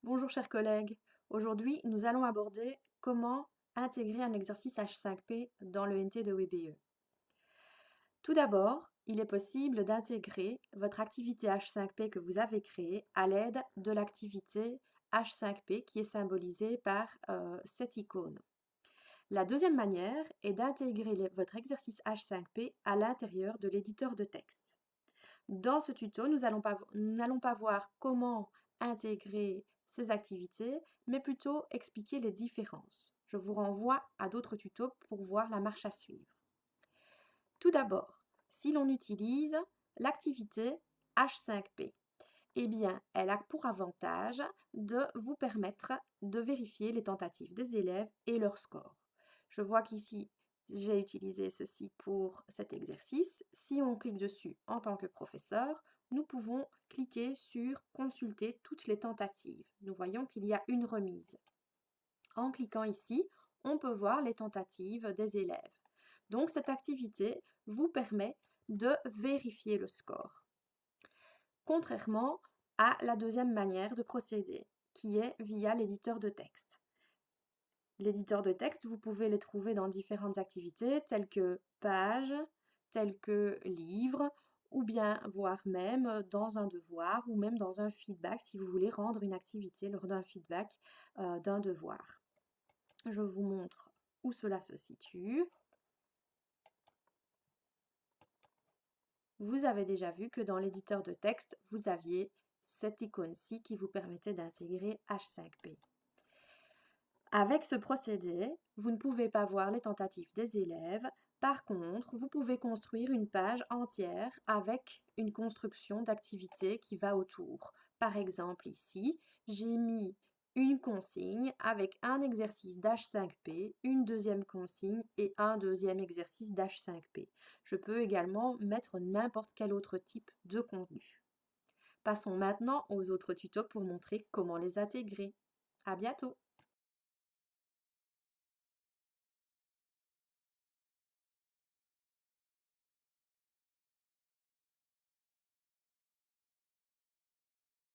Bonjour chers collègues, aujourd'hui nous allons aborder comment intégrer un exercice H5P dans le NT de WBE. Tout d'abord, il est possible d'intégrer votre activité H5P que vous avez créée à l'aide de l'activité H5P qui est symbolisée par cette icône. La deuxième manière est d'intégrer votre exercice H5P à l'intérieur de l'éditeur de texte. Dans ce tuto, nous n'allons pas voir comment intégrer ces activités, mais plutôt expliquer les différences. Je vous renvoie à d'autres tutos pour voir la marche à suivre. Tout d'abord, si l'on utilise l'activité H5P, eh bien, elle a pour avantage de vous permettre de vérifier les tentatives des élèves et leur score. Je vois qu'ici, j'ai utilisé ceci pour cet exercice. Si on clique dessus en tant que professeur, nous pouvons cliquer sur « Consulter toutes les tentatives ». Nous voyons qu'il y a une remise. En cliquant ici, on peut voir les tentatives des élèves. Donc, cette activité vous permet de vérifier le score. Contrairement à la deuxième manière de procéder, qui est via l'éditeur de texte. L'éditeur de texte, vous pouvez les trouver dans différentes activités telles que pages, telles que livres, ou bien voire même dans un devoir ou même dans un feedback si vous voulez rendre une activité lors d'un feedback d'un devoir. Je vous montre où cela se situe. Vous avez déjà vu que dans l'éditeur de texte, vous aviez cette icône-ci qui vous permettait d'intégrer H5P. Avec ce procédé, vous ne pouvez pas voir les tentatives des élèves. Par contre, vous pouvez construire une page entière avec une construction d'activité qui va autour. Par exemple, ici, j'ai mis une consigne avec un exercice d'H5P, une deuxième consigne et un deuxième exercice d'H5P. Je peux également mettre n'importe quel autre type de contenu. Passons maintenant aux autres tutos pour montrer comment les intégrer. À bientôt!